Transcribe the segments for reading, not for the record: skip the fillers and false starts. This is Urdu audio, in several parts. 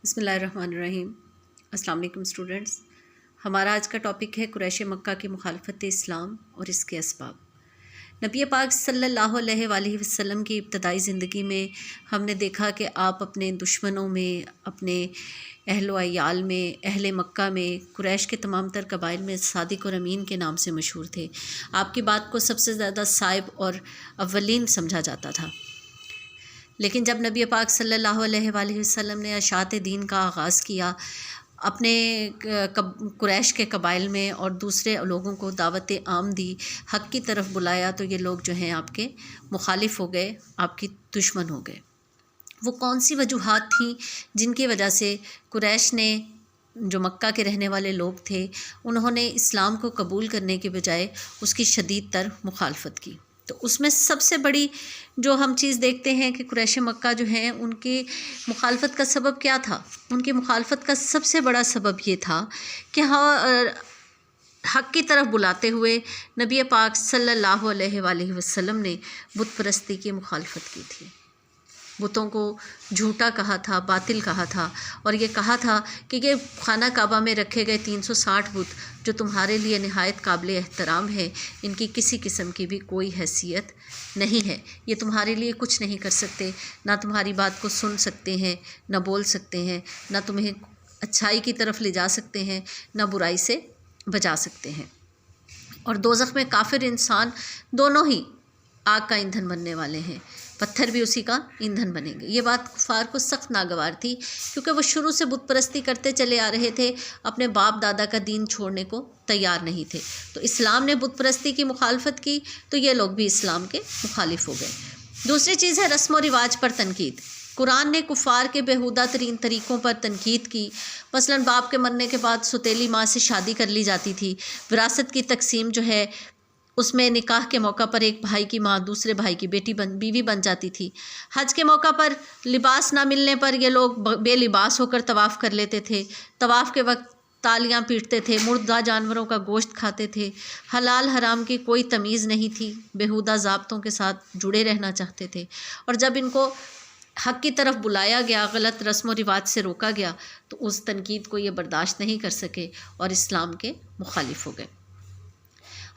بسم اللہ الرحمن الرحیم۔ السلام علیکم اسٹوڈنٹس۔ ہمارا آج کا ٹاپک ہے قریش مکہ کی مخالفت اسلام اور اس کے اسباب۔ نبی پاک صلی اللہ علیہ وآلہ وسلم کی ابتدائی زندگی میں ہم نے دیکھا کہ آپ اپنے دشمنوں میں، اپنے اہل و عیال میں، اہل مکہ میں، قریش کے تمام تر قبائل میں صادق اور امین کے نام سے مشہور تھے۔ آپ کی بات کو سب سے زیادہ صائب اور اولین سمجھا جاتا تھا۔ لیکن جب نبی پاک صلی اللہ علیہ وآلہ وسلم نے اشاعت دین کا آغاز کیا، اپنے قریش کے قبائل میں اور دوسرے لوگوں کو دعوت عام دی، حق کی طرف بلایا، تو یہ لوگ جو ہیں آپ کے مخالف ہو گئے، آپ کی دشمن ہو گئے۔ وہ کون سی وجوہات تھیں جن کی وجہ سے قریش نے، جو مکہ کے رہنے والے لوگ تھے، انہوں نے اسلام کو قبول کرنے کے بجائے اس کی شدید تر مخالفت کی؟ تو اس میں سب سے بڑی جو ہم چیز دیکھتے ہیں کہ قریش مکہ جو ہیں ان کی مخالفت کا سبب کیا تھا؟ ان کی مخالفت کا سب سے بڑا سبب یہ تھا کہ حق کی طرف بلاتے ہوئے نبی پاک صلی اللہ علیہ وآلہ وسلم نے بت پرستی کی مخالفت کی تھی۔ بتوں کو جھوٹا کہا تھا، باطل کہا تھا، اور یہ کہا تھا کہ یہ خانہ کعبہ میں رکھے گئے 360 بت جو تمہارے لیے نہایت قابل احترام ہے، ان کی کسی قسم کی بھی کوئی حیثیت نہیں ہے، یہ تمہارے لیے کچھ نہیں کر سکتے، نہ تمہاری بات کو سن سکتے ہیں، نہ بول سکتے ہیں، نہ تمہیں اچھائی کی طرف لے جا سکتے ہیں، نہ برائی سے بچا سکتے ہیں۔ اور دوزخ میں کافر انسان دونوں ہی آگ کا ایندھن بننے والے ہیں، پتھر بھی اسی کا ایندھن بنیں گے۔ یہ بات کفار کو سخت ناگوار تھی، کیونکہ وہ شروع سے بت پرستی کرتے چلے آ رہے تھے، اپنے باپ دادا کا دین چھوڑنے کو تیار نہیں تھے۔ تو اسلام نے بت پرستی کی مخالفت کی تو یہ لوگ بھی اسلام کے مخالف ہو گئے۔ دوسری چیز ہے رسم و رواج پر تنقید۔ قرآن نے کفار کے بیہودہ ترین طریقوں پر تنقید کی۔ مثلاً باپ کے مرنے کے بعد سوتیلی ماں سے شادی کر لی جاتی تھی، وراثت کی تقسیم جو ہے اس میں نکاح کے موقع پر ایک بھائی کی ماں دوسرے بھائی کی بیوی بن جاتی تھی۔ حج کے موقع پر لباس نہ ملنے پر یہ لوگ بے لباس ہو کر طواف کر لیتے تھے، طواف کے وقت تالیاں پیٹتے تھے، مردہ جانوروں کا گوشت کھاتے تھے، حلال حرام کی کوئی تمیز نہیں تھی، بیہودہ ضابطوں کے ساتھ جڑے رہنا چاہتے تھے۔ اور جب ان کو حق کی طرف بلایا گیا، غلط رسم و رواج سے روکا گیا، تو اس تنقید کو یہ برداشت نہیں کر سکے اور اسلام کے مخالف ہو گئے۔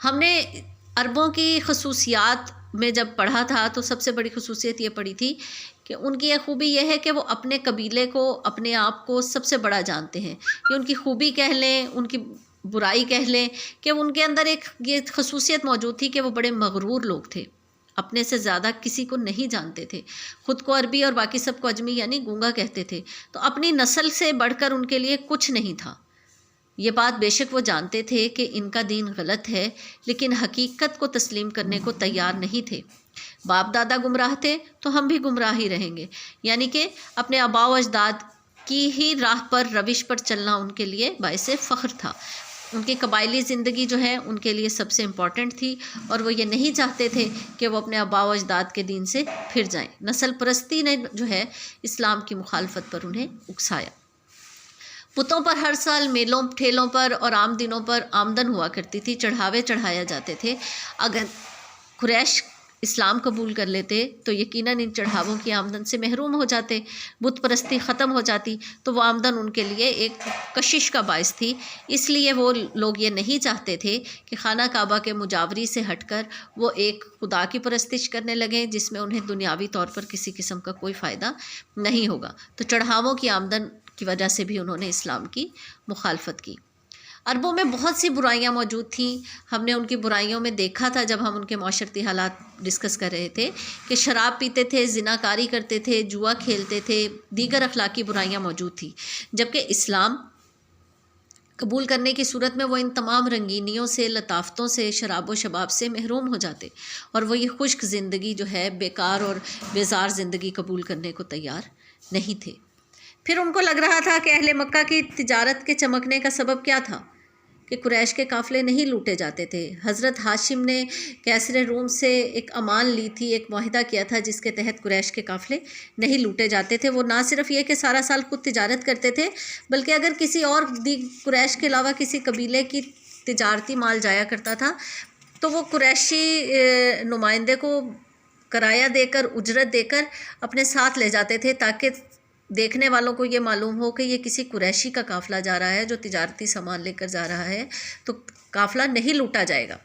ہم نے عربوں کی خصوصیات میں جب پڑھا تھا تو سب سے بڑی خصوصیت یہ پڑھی تھی کہ ان کی یہ خوبی یہ ہے کہ وہ اپنے قبیلے کو، اپنے آپ کو سب سے بڑا جانتے ہیں۔ یہ ان کی خوبی کہہ لیں، ان کی برائی کہہ لیں، کہ ان کے اندر ایک یہ خصوصیت موجود تھی کہ وہ بڑے مغرور لوگ تھے، اپنے سے زیادہ کسی کو نہیں جانتے تھے، خود کو عربی اور باقی سب کو عجمی یعنی گونگا کہتے تھے، تو اپنی نسل سے بڑھ کر ان کے لیے کچھ نہیں تھا۔ یہ بات بے شک وہ جانتے تھے کہ ان کا دین غلط ہے، لیکن حقیقت کو تسلیم کرنے کو تیار نہیں تھے۔ باپ دادا گمراہ تھے تو ہم بھی گمراہ ہی رہیں گے، یعنی کہ اپنے آباء و اجداد کی ہی راہ پر، روش پر چلنا ان کے لیے باعث فخر تھا۔ ان کی قبائلی زندگی جو ہے ان کے لیے سب سے امپورٹنٹ تھی، اور وہ یہ نہیں چاہتے تھے کہ وہ اپنے آباء و اجداد کے دین سے پھر جائیں۔ نسل پرستی نے جو ہے اسلام کی مخالفت پر انہیں اکسایا۔ بتوں پر ہر سال میلوں ٹھیلوں پر اور عام دنوں پر آمدن ہوا کرتی تھی، چڑھاوے چڑھایا جاتے تھے۔ اگر قریش اسلام قبول کر لیتے تو یقیناً ان چڑھاووں کی آمدن سے محروم ہو جاتے، بت پرستی ختم ہو جاتی، تو وہ آمدن ان کے لیے ایک کشش کا باعث تھی۔ اس لیے وہ لوگ یہ نہیں چاہتے تھے کہ خانہ کعبہ کے مجاوری سے ہٹ کر وہ ایک خدا کی پرستش کرنے لگیں جس میں انہیں دنیاوی طور پر کسی قسم کا کوئی فائدہ نہیں ہوگا۔ تو چڑھاووں کی آمدن کی وجہ سے بھی انہوں نے اسلام کی مخالفت کی۔ عربوں میں بہت سی برائیاں موجود تھیں۔ ہم نے ان کی برائیوں میں دیکھا تھا جب ہم ان کے معاشرتی حالات ڈسکس کر رہے تھے کہ شراب پیتے تھے، زنا کاری کرتے تھے، جوا کھیلتے تھے، دیگر اخلاقی برائیاں موجود تھیں، جبکہ اسلام قبول کرنے کی صورت میں وہ ان تمام رنگینیوں سے، لطافتوں سے، شراب و شباب سے محروم ہو جاتے، اور وہ یہ خشک زندگی جو ہے، بیکار اور بیزار زندگی قبول کرنے کو تیار نہیں تھے۔ پھر ان کو لگ رہا تھا کہ اہل مکہ کی تجارت کے چمکنے کا سبب کیا تھا کہ قریش کے قافلے نہیں لوٹے جاتے تھے۔ حضرت ہاشم نے کیسر روم سے ایک امان لی تھی، ایک معاہدہ کیا تھا جس کے تحت قریش کے قافلے نہیں لوٹے جاتے تھے۔ وہ نہ صرف یہ کہ سارا سال خود تجارت کرتے تھے، بلکہ اگر کسی اور قریش کے علاوہ کسی قبیلے کی تجارتی مال جایا کرتا تھا تو وہ قریشی نمائندے کو کرایہ دے کر، اجرت دے کر اپنے ساتھ لے جاتے تھے، تاکہ دیکھنے والوں کو یہ معلوم ہو کہ یہ کسی قریشی کا قافلہ جا رہا ہے جو تجارتی سامان لے کر جا رہا ہے، تو قافلہ نہیں لوٹا جائے گا۔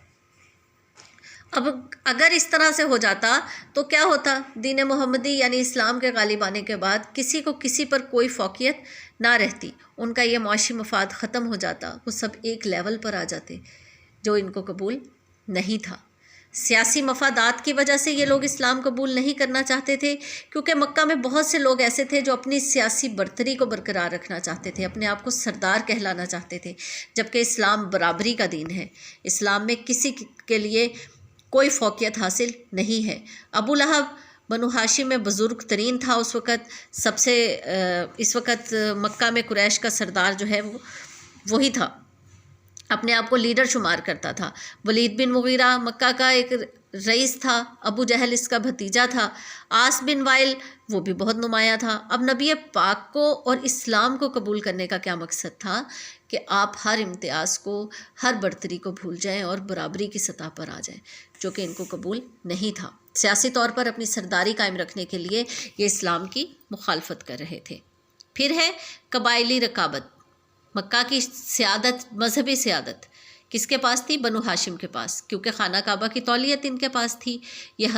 اب اگر اس طرح سے ہو جاتا تو کیا ہوتا؟ دین محمدی یعنی اسلام کے غالب آنے کے بعد کسی کو کسی پر کوئی فوقیت نہ رہتی، ان کا یہ معاشی مفاد ختم ہو جاتا، وہ سب ایک لیول پر آ جاتے، جو ان کو قبول نہیں تھا۔ سیاسی مفادات کی وجہ سے یہ لوگ اسلام قبول نہیں کرنا چاہتے تھے، کیونکہ مکہ میں بہت سے لوگ ایسے تھے جو اپنی سیاسی برتری کو برقرار رکھنا چاہتے تھے، اپنے آپ کو سردار کہلانا چاہتے تھے، جبکہ اسلام برابری کا دین ہے۔ اسلام میں کسی کے لیے کوئی فوقیت حاصل نہیں ہے۔ ابو لہب بنو ہاشم میں بزرگ ترین تھا اس وقت، اس وقت مکہ میں قریش کا سردار جو ہے وہی تھا، اپنے آپ کو لیڈر شمار کرتا تھا۔ ولید بن مغیرہ مکہ کا ایک رئیس تھا، ابو جہل اس کا بھتیجا تھا، عاص بن وائل وہ بھی بہت نمایاں تھا۔ اب نبی پاک کو اور اسلام کو قبول کرنے کا کیا مقصد تھا؟ کہ آپ ہر امتیاز کو، ہر برتری کو بھول جائیں اور برابری کی سطح پر آ جائیں، جو کہ ان کو قبول نہیں تھا۔ سیاسی طور پر اپنی سرداری قائم رکھنے کے لیے یہ اسلام کی مخالفت کر رہے تھے۔ پھر ہے قبائلی رقابت۔ مکہ کی سیادت، مذہبی سیادت کس کے پاس تھی؟ بنو ہاشم کے پاس، کیونکہ خانہ کعبہ کی تولیت ان کے پاس تھی۔ یہ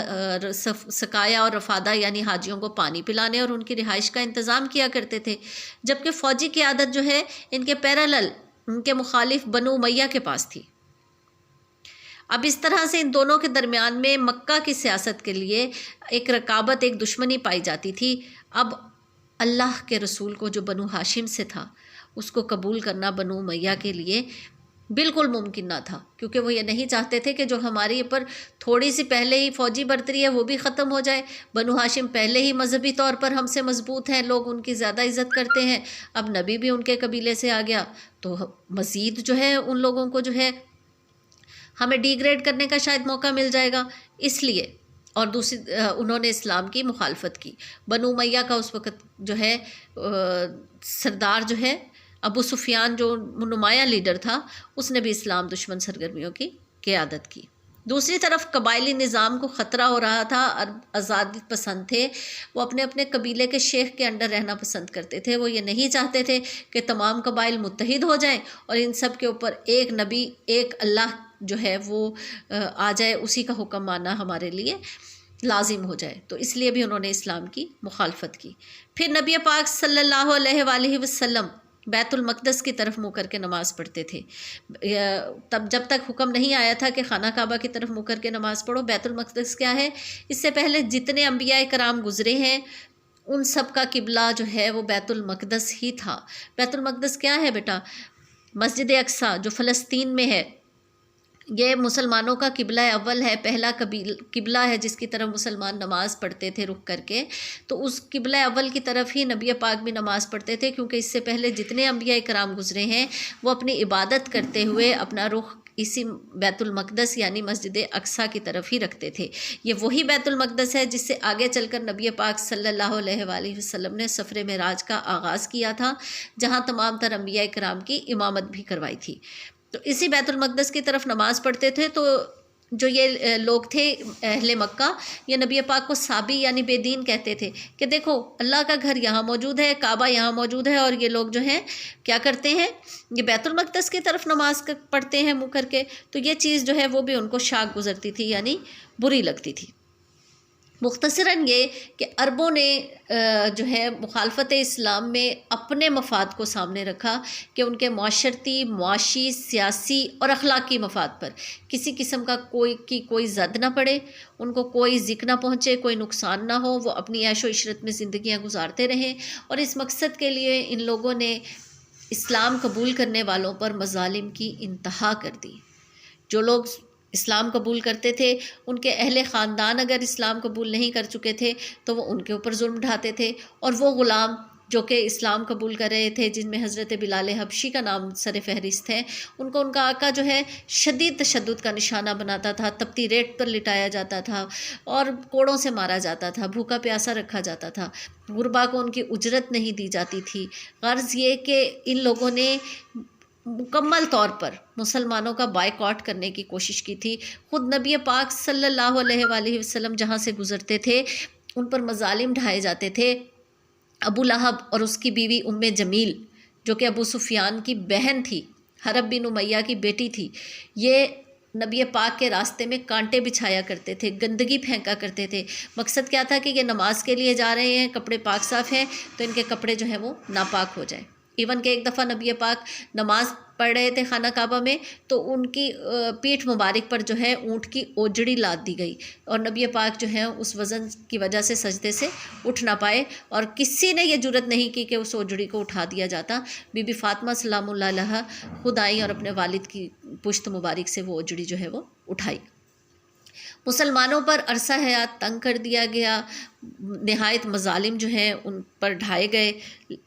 سقایا اور رفادہ یعنی حاجیوں کو پانی پلانے اور ان کی رہائش کا انتظام کیا کرتے تھے، جبکہ فوجی قیادت جو ہے ان کے پیرالل، ان کے مخالف بنو امیہ کے پاس تھی۔ اب اس طرح سے ان دونوں کے درمیان میں مکہ کی سیاست کے لیے ایک رقابت، ایک دشمنی پائی جاتی تھی۔ اب اللہ کے رسول کو جو بنو ہاشم سے تھا، اس کو قبول کرنا بنو امیہ کے لیے بالکل ممکن نہ تھا، کیونکہ وہ یہ نہیں چاہتے تھے کہ جو ہماری اوپر تھوڑی سی پہلے ہی فوجی برتری ہے وہ بھی ختم ہو جائے۔ بنو ہاشم پہلے ہی مذہبی طور پر ہم سے مضبوط ہیں، لوگ ان کی زیادہ عزت کرتے ہیں، اب نبی بھی ان کے قبیلے سے آ گیا تو مزید جو ہے ان لوگوں کو جو ہے ہمیں ڈی گریڈ کرنے کا شاید موقع مل جائے گا، اس لیے۔ اور دوسری انہوں نے اسلام کی مخالفت کی۔ بنو امیہ کا اس وقت جو ہے سردار جو ہے ابو سفیان، جو نمایاں لیڈر تھا، اس نے بھی اسلام دشمن سرگرمیوں کی قیادت کی۔ دوسری طرف قبائلی نظام کو خطرہ ہو رہا تھا، آزادی پسند تھے، وہ اپنے اپنے قبیلے کے شیخ کے انڈر رہنا پسند کرتے تھے۔ وہ یہ نہیں چاہتے تھے کہ تمام قبائل متحد ہو جائیں اور ان سب کے اوپر ایک نبی، ایک اللہ جو ہے وہ آ جائے، اسی کا حکم ماننا ہمارے لیے لازم ہو جائے، تو اس لیے بھی انہوں نے اسلام کی مخالفت کی۔ پھر نبی پاک صلی اللہ علیہ وآلہ وسلم بیت المقدس کی طرف منہ کر کے نماز پڑھتے تھے۔ تب جب تک حکم نہیں آیا تھا کہ خانہ کعبہ کی طرف منہ کر کے نماز پڑھو، بیت المقدس کیا ہے؟ اس سے پہلے جتنے انبیاء کرام گزرے ہیں ان سب کا قبلہ جو ہے وہ بیت المقدس ہی تھا۔ بیت المقدس کیا ہے بیٹا؟ مسجد اقصیٰ جو فلسطین میں ہے، یہ مسلمانوں کا قبلہ اول ہے، پہلا قبلہ ہے جس کی طرف مسلمان نماز پڑھتے تھے رخ کر کے، تو اس قبلہ اول کی طرف ہی نبی پاک بھی نماز پڑھتے تھے، کیونکہ اس سے پہلے جتنے انبیاء کرام گزرے ہیں وہ اپنی عبادت کرتے ہوئے اپنا رخ اسی بیت المقدس یعنی مسجد اقصیٰ کی طرف ہی رکھتے تھے۔ یہ وہی بیت المقدس ہے جس سے آگے چل کر نبی پاک صلی اللہ علیہ وآلہ وسلم نے سفر معراج کا آغاز کیا تھا، جہاں تمام تر انبیاء کرام کی امامت بھی کروائی تھی۔ تو اسی بیت المقدس کی طرف نماز پڑھتے تھے۔ تو جو یہ لوگ تھے اہل مکہ، یہ نبی پاک کو صابی یعنی بے دین کہتے تھے کہ دیکھو اللہ کا گھر یہاں موجود ہے، کعبہ یہاں موجود ہے، اور یہ لوگ جو ہیں کیا کرتے ہیں؟ یہ بیت المقدس کی طرف نماز پڑھتے ہیں منہ کر کے۔ تو یہ چیز جو ہے وہ بھی ان کو شاق گزرتی تھی، یعنی بری لگتی تھی۔ مختصراً یہ کہ عربوں نے جو ہے مخالفت اسلام میں اپنے مفاد کو سامنے رکھا کہ ان کے معاشرتی، معاشی، سیاسی اور اخلاقی مفاد پر کسی قسم کا کوئی زد نہ پڑے، ان کو کوئی ذک نہ پہنچے، کوئی نقصان نہ ہو، وہ اپنی عیش و عشرت میں زندگیاں گزارتے رہیں۔ اور اس مقصد کے لیے ان لوگوں نے اسلام قبول کرنے والوں پر مظالم کی انتہا کر دی۔ جو لوگ اسلام قبول کرتے تھے، ان کے اہل خاندان اگر اسلام قبول نہیں کر چکے تھے تو وہ ان کے اوپر ظلم ڈھاتے تھے، اور وہ غلام جو کہ اسلام قبول کر رہے تھے، جن میں حضرت بلال حبشی کا نام سر فہرست ہے، ان کو ان کا آقا جو ہے شدید تشدد کا نشانہ بناتا تھا، تپتی ریت پر لٹایا جاتا تھا اور کوڑوں سے مارا جاتا تھا، بھوکا پیاسا رکھا جاتا تھا، غربا کو ان کی اجرت نہیں دی جاتی تھی۔ غرض یہ کہ ان لوگوں نے مکمل طور پر مسلمانوں کا بائیکاٹ کرنے کی کوشش کی تھی۔ خود نبی پاک صلی اللہ علیہ وآلہ وسلم جہاں سے گزرتے تھے ان پر مظالم ڈھائے جاتے تھے، ابو لہب اور اس کی بیوی جمیل جو کہ ابو سفیان کی بہن تھی، حرب بن امیہ کی بیٹی تھی، یہ نبی پاک کے راستے میں کانٹے بچھایا کرتے تھے، گندگی پھینکا کرتے تھے۔ مقصد کیا تھا کہ یہ نماز کے لیے جا رہے ہیں، کپڑے پاک صاف ہیں تو ان کے کپڑے جو ہیں وہ ناپاک ہو جائیں۔ ایون کہ ایک دفعہ نبی پاک نماز پڑھ رہے تھے خانہ کعبہ میں، تو ان کی پیٹھ مبارک پر جو ہے اونٹ کی اوجڑی لاد دی گئی، اور نبی پاک جو ہیں اس وزن کی وجہ سے سجدے سے اٹھ نہ پائے، اور کسی نے یہ جرت نہیں کی کہ اس اوجڑی کو اٹھا دیا جاتا۔ بی بی فاطمہ سلام اللہ علیہا خود آئیں اور اپنے والد کی پشت مبارک سے وہ اوجڑی جو ہے وہ اٹھائی۔ مسلمانوں پر عرصہ حیات تنگ کر دیا گیا، نہایت مظالم جو ہیں ان پر ڈھائے گئے،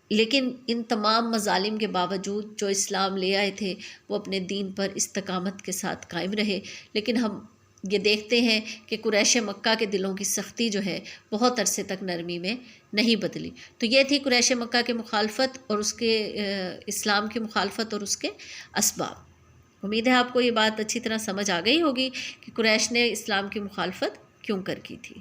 لیکن ان تمام مظالم کے باوجود جو اسلام لے آئے تھے وہ اپنے دین پر استقامت کے ساتھ قائم رہے۔ لیکن ہم یہ دیکھتے ہیں کہ قریش مکہ کے دلوں کی سختی جو ہے بہت عرصے تک نرمی میں نہیں بدلی۔ تو یہ تھی قریش مکہ کے مخالفت اور اس کے اسلام کی مخالفت اور اس کے اسباب۔ امید ہے آپ کو یہ بات اچھی طرح سمجھ آ گئی ہوگی کہ قریش نے اسلام کی مخالفت کیوں کر کی تھی۔